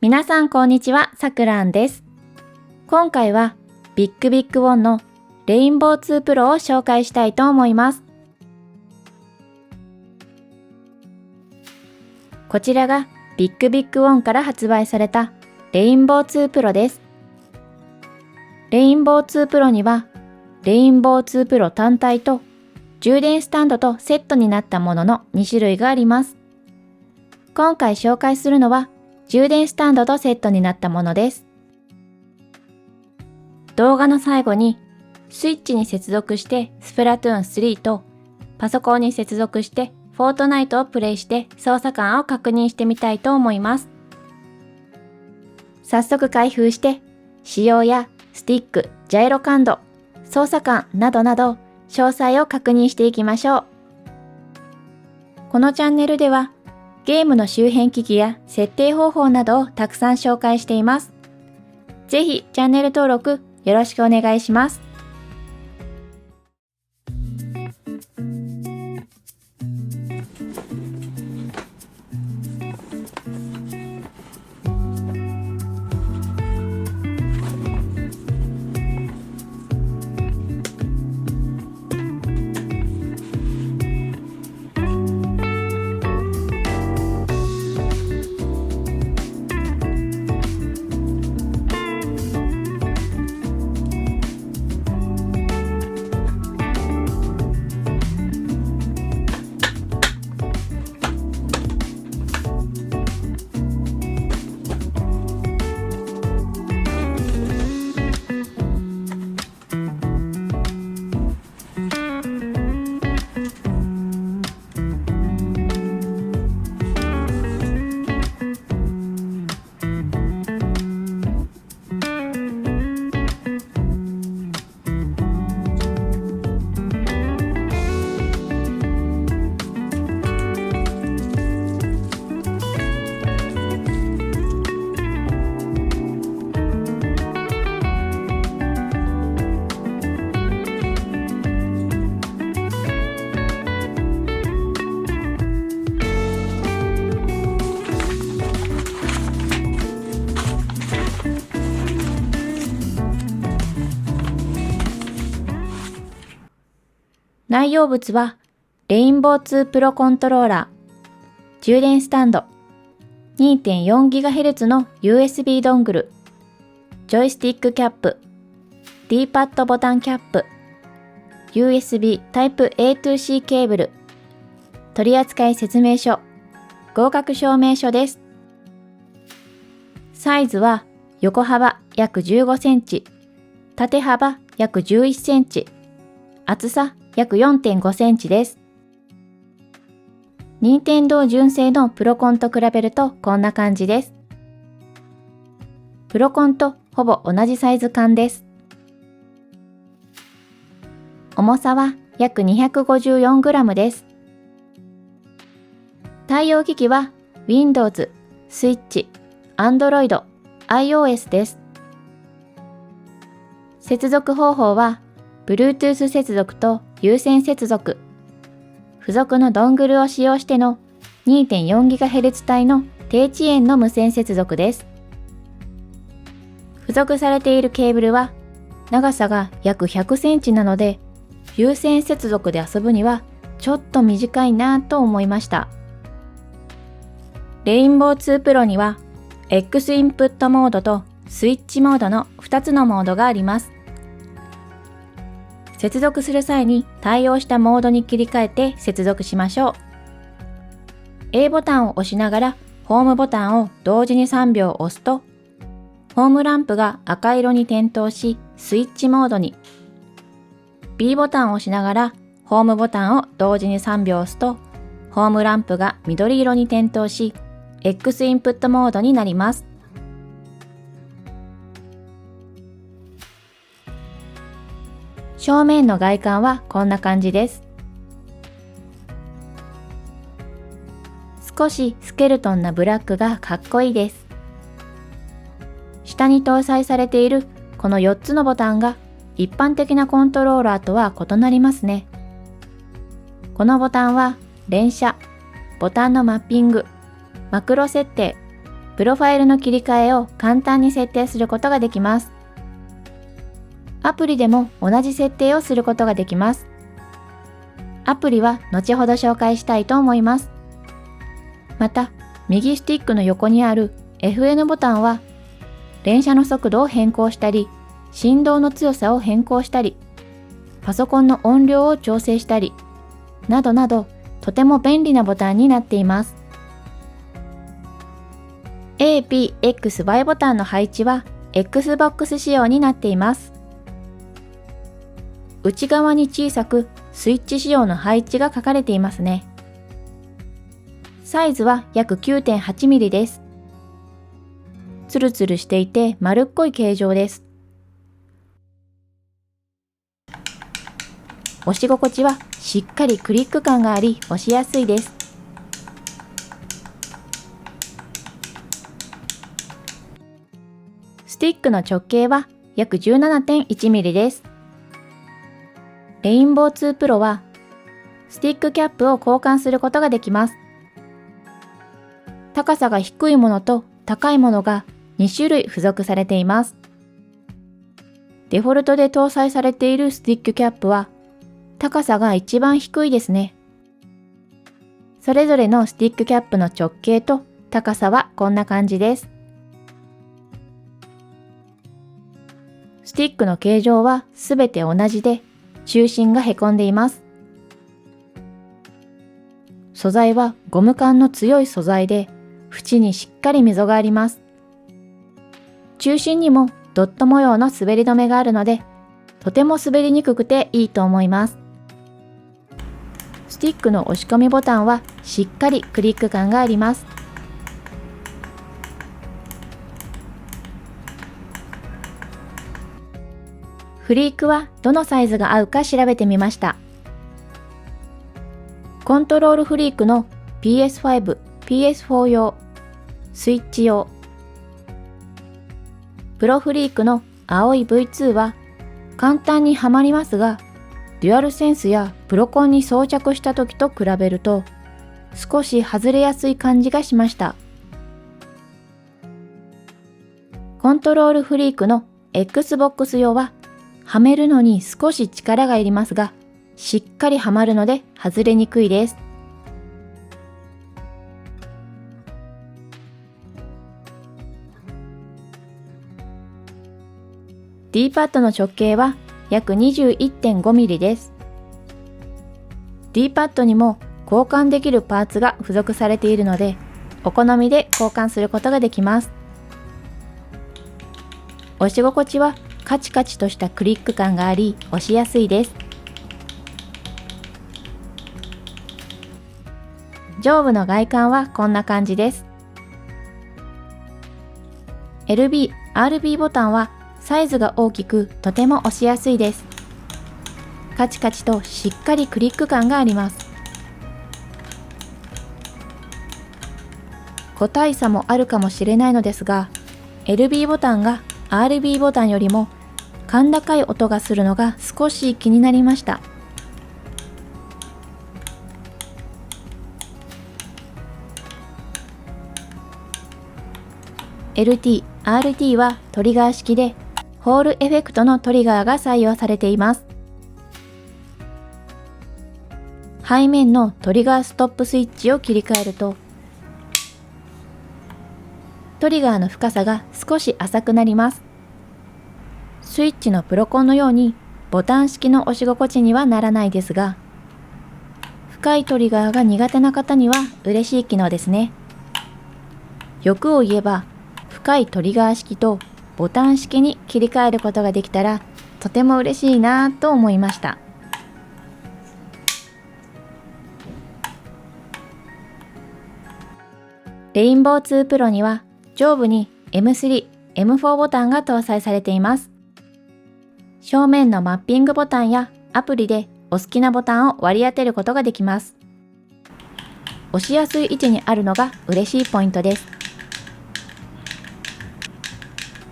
皆さんこんにちは、さくらんです。今回はビッグビッグウォンのレインボー2 Pro を紹介したいと思います。こちらがビッグビッグウォンから発売されたレインボー2 Pro です。レインボー2 Pro にはレインボー2 Pro 単体と充電スタンドとセットになったものの2種類があります。今回紹介するのは充電スタンドとセットになったものです。動画の最後にスイッチに接続してスプラトゥーン3とパソコンに接続してフォートナイトをプレイして操作感を確認してみたいと思います。早速開封して仕様やスティック、ジャイロ感度、操作感などなど詳細を確認していきましょう。このチャンネルではゲームの周辺機器や設定方法などをたくさん紹介しています。ぜひチャンネル登録よろしくお願いします。内容物はレインボー2 Pro コントローラー、充電スタンド、2.4GHz の USB ドングル、ジョイスティックキャップ、D-PAD ボタンキャップ、USB Type-A to C ケーブル、取扱説明書、合格証明書です。サイズは横幅約15センチ、縦幅約11センチ、厚さ約 4.5 センチです。任天堂純正のプロコンと比べるとこんな感じです。プロコンとほぼ同じサイズ感です。重さは約 254g です。対応機器は Windows、Switch、Android、iOS です。接続方法は Bluetooth 接続と有線接続、付属のドングルを使用しての 2.4GHz 帯の低遅延の無線接続です。付属されているケーブルは長さが約100センチなので、有線接続で遊ぶにはちょっと短いなぁと思いました。レインボー2 Pro には X インプットモードとスイッチモードの2つのモードがあります。接続する際に対応したモードに切り替えて接続しましょう。A ボタンを押しながらホームボタンを同時に3秒押すと、ホームランプが赤色に点灯しスイッチモードに。B ボタンを押しながらホームボタンを同時に3秒押すと、ホームランプが緑色に点灯し X インプットモードになります。正面の外観はこんな感じです。少しスケルトンなブラックがかっこいいです。下に搭載されているこの4つのボタンが一般的なコントローラーとは異なりますね。このボタンは連射、ボタンのマッピング、マクロ設定、プロファイルの切り替えを簡単に設定することができます。アプリでも同じ設定をすることができます。アプリは後ほど紹介したいと思います。また、右スティックの横にある FN ボタンは、連写の速度を変更したり、振動の強さを変更したり、パソコンの音量を調整したり、などなど、とても便利なボタンになっています。A、B、X、Y ボタンの配置は Xbox 仕様になっています。内側に小さくスイッチ仕様の配置が書かれていますね。サイズは約 9.8mm です。ツルツルしていて丸っこい形状です。押し心地はしっかりクリック感があり押しやすいです。スティックの直径は約 17.1mm です。レインボー2 Pro はスティックキャップを交換することができます。高さが低いものと高いものが2種類付属されています。デフォルトで搭載されているスティックキャップは高さが一番低いですね。それぞれのスティックキャップの直径と高さはこんな感じです。スティックの形状はすべて同じで、中心がへこんでいます。素材はゴム感の強い素材で、縁にしっかり溝があります。中心にもドット模様の滑り止めがあるので、とても滑りにくくていいと思います。スティックの押し込みボタンはしっかりクリック感があります。フリークはどのサイズが合うか調べてみました。コントロールフリークの PS5、PS4 用、スイッチ用。プロフリークの青い V2 は簡単にはまりますが、デュアルセンスやプロコンに装着した時と比べると少し外れやすい感じがしました。コントロールフリークの Xbox 用ははめるのに少し力がいりますが、しっかりはまるので外れにくいです。D パッドの直径は約 21.5mm です。D パッドにも交換できるパーツが付属されているので、お好みで交換することができます。押し心地はカチカチとしたクリック感があり、押しやすいです。上部の外観はこんな感じです。LB、RB ボタンはサイズが大きくとても押しやすいです。カチカチとしっかりクリック感があります。個体差もあるかもしれないのですが、LB ボタンが RB ボタンよりも甲高い音がするのが少し気になりました。LT、RT はトリガー式で、ホールエフェクトのトリガーが採用されています。背面のトリガーストップスイッチを切り替えると、トリガーの深さが少し浅くなります。スイッチのプロコンのようにボタン式の押し心地にはならないですが、深いトリガーが苦手な方には嬉しい機能ですね。欲を言えば、深いトリガー式とボタン式に切り替えることができたらとても嬉しいなぁと思いました。レインボー2 Pro には上部に M3、M4 ボタンが搭載されています。正面のマッピングボタンやアプリでお好きなボタンを割り当てることができます。押しやすい位置にあるのが嬉しいポイントです。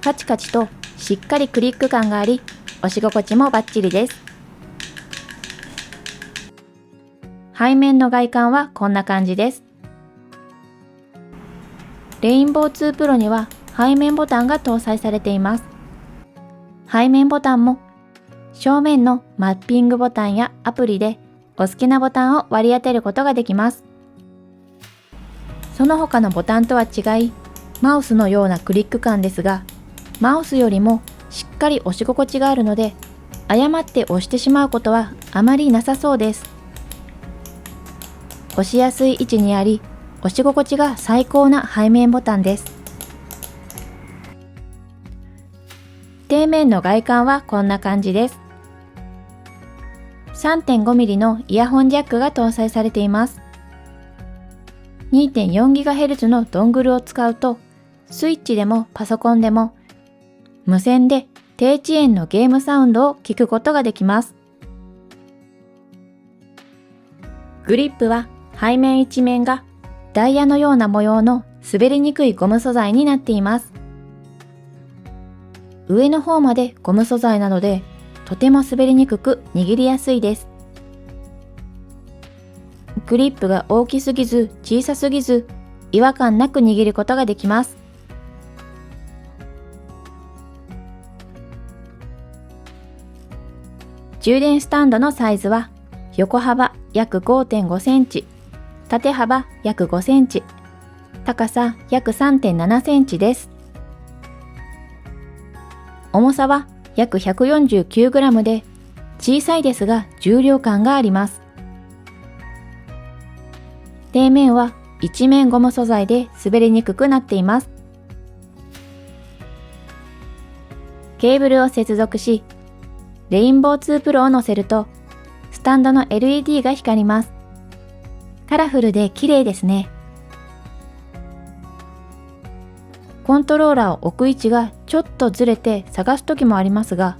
カチカチとしっかりクリック感があり、押し心地もバッチリです。背面の外観はこんな感じです。レインボー2 Pro には背面ボタンが搭載されています。背面ボタンも正面のマッピングボタンやアプリでお好きなボタンを割り当てることができます。その他のボタンとは違い、マウスのようなクリック感ですが、マウスよりもしっかり押し心地があるので、誤って押してしまうことはあまりなさそうです。押しやすい位置にあり、押し心地が最高な背面ボタンです。底面の外観はこんな感じです。3.5mm のイヤホンジャックが搭載されています。2.4GHz のドングルを使うと、スイッチでもパソコンでも無線で低遅延のゲームサウンドを聞くことができます。グリップは背面一面がダイヤのような模様の滑りにくいゴム素材になっています。上の方までゴム素材なので、とても滑りにくく握りやすいです。グリップが大きすぎず小さすぎず、違和感なく握ることができます。充電スタンドのサイズは横幅約 5.5 センチ、縦幅約5センチ、高さ約 3.7 センチです。重さは約 149g で、小さいですが重量感があります。底面は一面ゴム素材で滑りにくくなっています。ケーブルを接続し、レインボー2 Pro を乗せると、スタンドの LED が光ります。カラフルで綺麗ですね。コントローラーを置く位置がちょっとずれて探すときもありますが、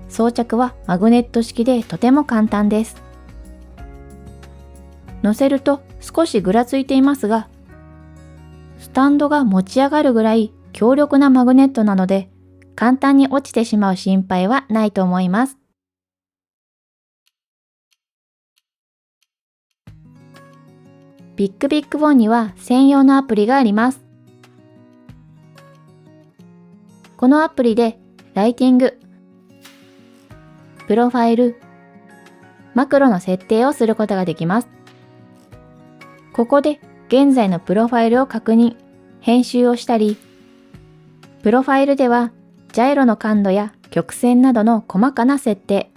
装着はマグネット式でとても簡単です。乗せると少しぐらついていますが、スタンドが持ち上がるぐらい強力なマグネットなので、簡単に落ちてしまう心配はないと思います。ビッグビッグフォンには専用のアプリがあります。このアプリでライティング、プロファイル、マクロの設定をすることができます。ここで現在のプロファイルを確認、編集をしたり、プロファイルではジャイロの感度や曲線などの細かな設定、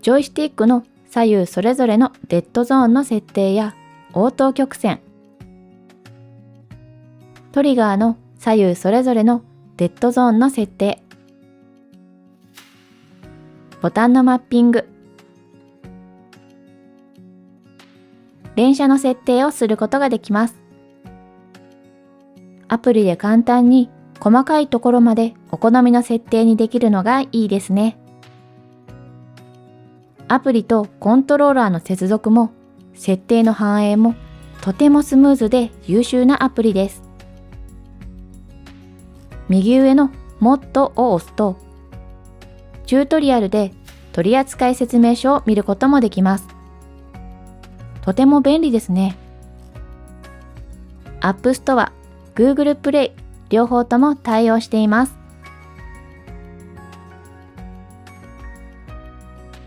ジョイスティックの左右それぞれのデッドゾーンの設定や応答曲線、トリガーの左右それぞれのデッドゾーンの設定、ボタンのマッピング、連写の設定をすることができます。アプリで簡単に細かいところまでお好みの設定にできるのがいいですね。アプリとコントローラーの接続も設定の反映もとてもスムーズで優秀なアプリです。右上のもっとを押すと、チュートリアルで取扱説明書を見ることもできます。とても便利ですね。App Store、Google Play 両方とも対応しています。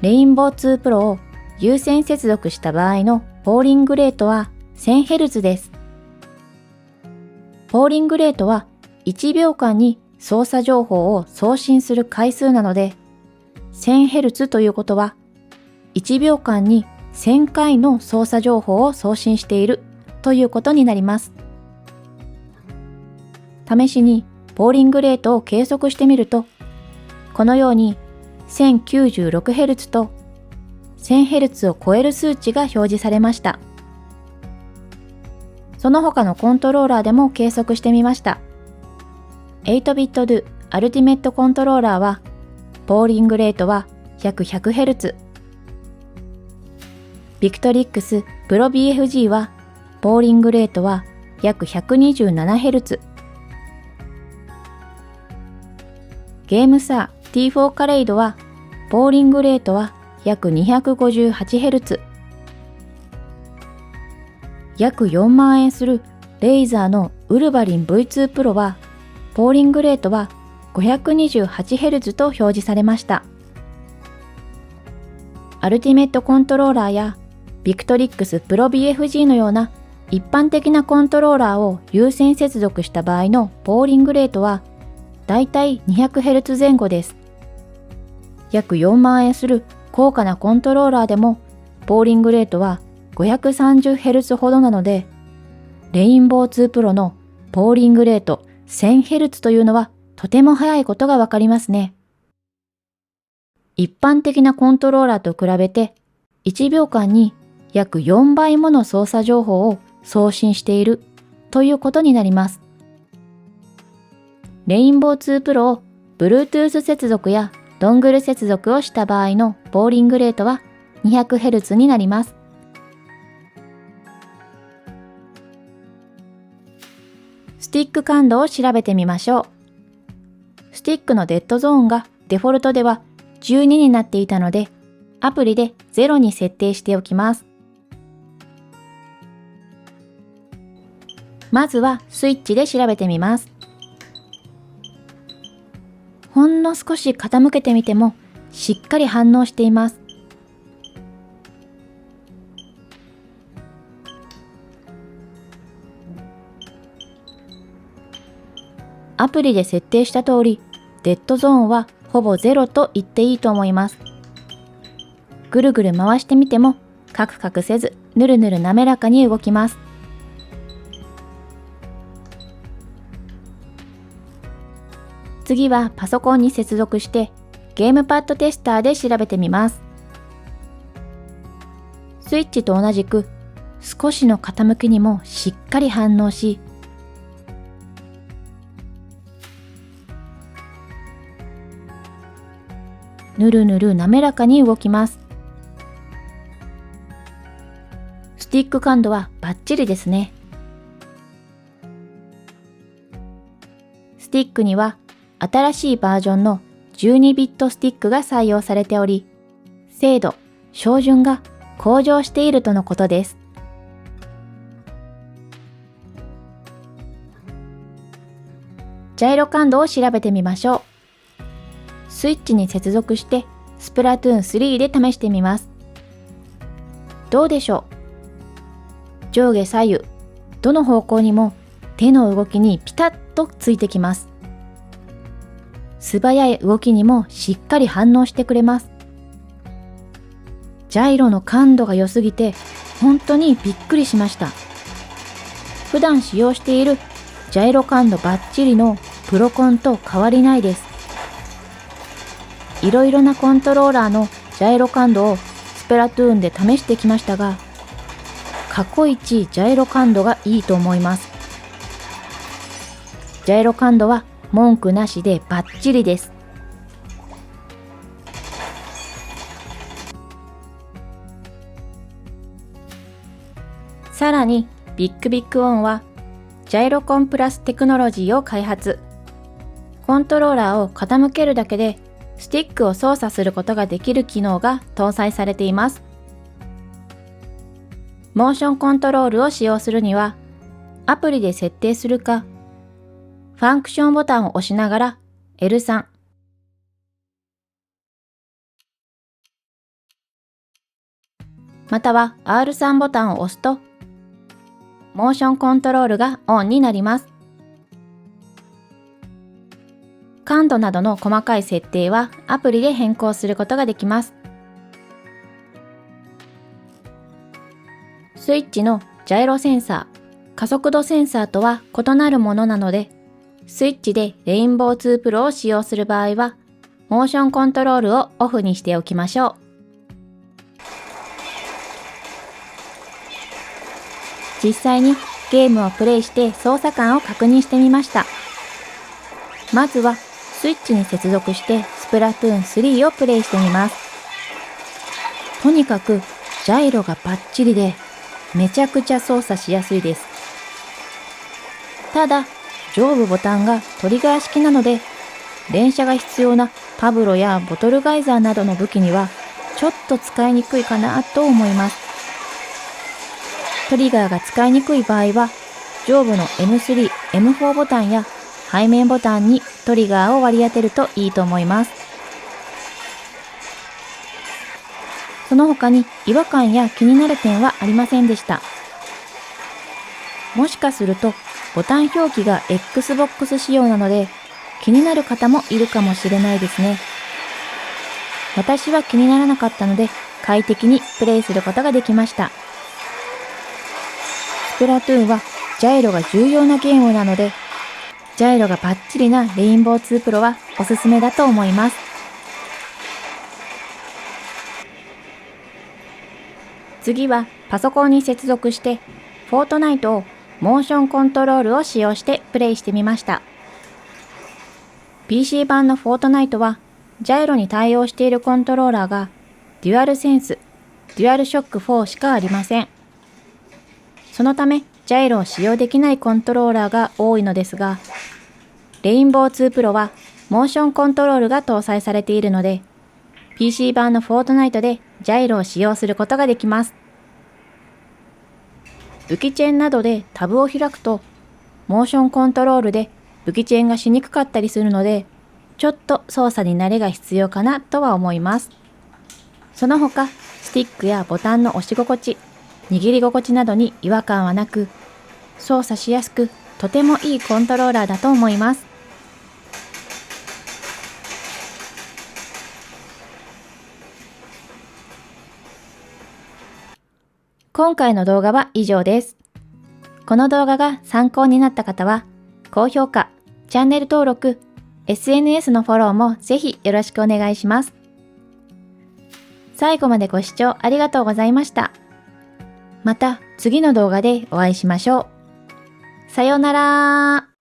レインボー2 Pro を有線接続した場合のポーリングレートは 1000Hz です。ポーリングレートは1秒間に操作情報を送信する回数なので、1000Hz ということは1秒間に1000回の操作情報を送信しているということになります。試しにポーリングレートを計測してみると、このように 1096Hz と 1000Hz を超える数値が表示されました。その他のコントローラーでも計測してみました。8-bit Do Ultimate コントローラーは、ポーリングレートは約 100Hz。Victrix Pro BFG は、ポーリングレートは約 127Hz。ゲームサー T4 カレイドは、ポーリングレートは約 258Hz。約4万円するレイザーのウルヴァリン V2 Pro は、ポーリングレートは 528Hz と表示されました。アルティメットコントローラーやビクトリックス Pro BFG のような一般的なコントローラーを有線接続した場合のポーリングレートはだいたい 200Hz 前後です。約4万円する高価なコントローラーでもポーリングレートは 530Hz ほどなので、レインボー2 Pro のポーリングレート 1000Hz というのはとても速いことがわかりますね。一般的なコントローラーと比べて1秒間に約4倍もの操作情報を送信しているということになります。レインボー2 Pro を Bluetooth 接続やドングル接続をした場合のポーリングレートは 200Hz になります。スティック感度を調べてみましょう。スティックのデッドゾーンがデフォルトでは12になっていたので、アプリで0に設定しておきます。まずはスイッチで調べてみます。ほんの少し傾けてみてもしっかり反応しています。アプリで設定した通り、デッドゾーンはほぼ0と言っていいと思います。ぐるぐる回してみてもカクカクせず、ぬるぬる滑らかに動きます。次はパソコンに接続してゲームパッドテスターで調べてみます。スイッチと同じく少しの傾きにもしっかり反応し、ぬるぬる滑らかに動きます。スティック感度はバッチリですね。スティックには新しいバージョンの12ビットスティックが採用されており、精度、照準が向上しているとのことです。ジャイロ感度を調べてみましょう。スイッチに接続してスプラトゥーン3で試してみます。どうでしょう？上下左右、どの方向にも手の動きにピタッとついてきます。素早い動きにもしっかり反応してくれます。ジャイロの感度が良すぎて本当にびっくりしました。普段使用しているジャイロ感度バッチリのプロコンと変わりないです。いろいろなコントローラーのジャイロ感度をスプラトゥーンで試してきましたが、過去一ジャイロ感度がいいと思います。ジャイロ感度は文句なしでバッチリです。さらにビッグビッグオンはジャイロコンプラステクノロジーを開発。コントローラーを傾けるだけでスティックを操作することができる機能が搭載されています。モーションコントロールを使用するには、アプリで設定するか、ファンクションボタンを押しながら L3、または R3 ボタンを押すと、モーションコントロールがオンになります。感度などの細かい設定はアプリで変更することができます。スイッチのジャイロセンサー、加速度センサーとは異なるものなので、スイッチでレインボー2 Pro を使用する場合は、モーションコントロールをオフにしておきましょう。実際にゲームをプレイして操作感を確認してみました。まずはスイッチに接続してスプラトゥーン3をプレイしてみます。とにかくジャイロがバッチリでめちゃくちゃ操作しやすいです。ただ上部ボタンがトリガー式なので、連射が必要なパブロやボトルガイザーなどの武器にはちょっと使いにくいかなと思います。トリガーが使いにくい場合は上部の M3、M4 ボタンや背面ボタンにトリガーを割り当てるといいと思います。その他に違和感や気になる点はありませんでした。もしかするとボタン表記が Xbox 仕様なので気になる方もいるかもしれないですね。私は気にならなかったので快適にプレイすることができました。スプラトゥーンはジャイロが重要なゲームなので、ジャイロがバッチリなレインボー2プロはおすすめだと思います。次はパソコンに接続してフォートナイトをモーションコントロールを使用してプレイしてみました。PC 版のフォートナイトはジャイロに対応しているコントローラーがデュアルセンス、デュアルショック4しかありません。そのためジャイロを使用できないコントローラーが多いのですが、レインボー2プロはモーションコントロールが搭載されているので、PC 版のフォートナイトでジャイロを使用することができます。武器チェーンなどでタブを開くと、モーションコントロールで武器チェーンがしにくかったりするので、ちょっと操作に慣れが必要かなとは思います。その他、スティックやボタンの押し心地、握り心地などに違和感はなく、操作しやすく、とてもいいコントローラーだと思います。今回の動画は以上です。この動画が参考になった方は、高評価、チャンネル登録、SNS のフォローもぜひよろしくお願いします。最後までご視聴ありがとうございました。また次の動画でお会いしましょう。さようなら。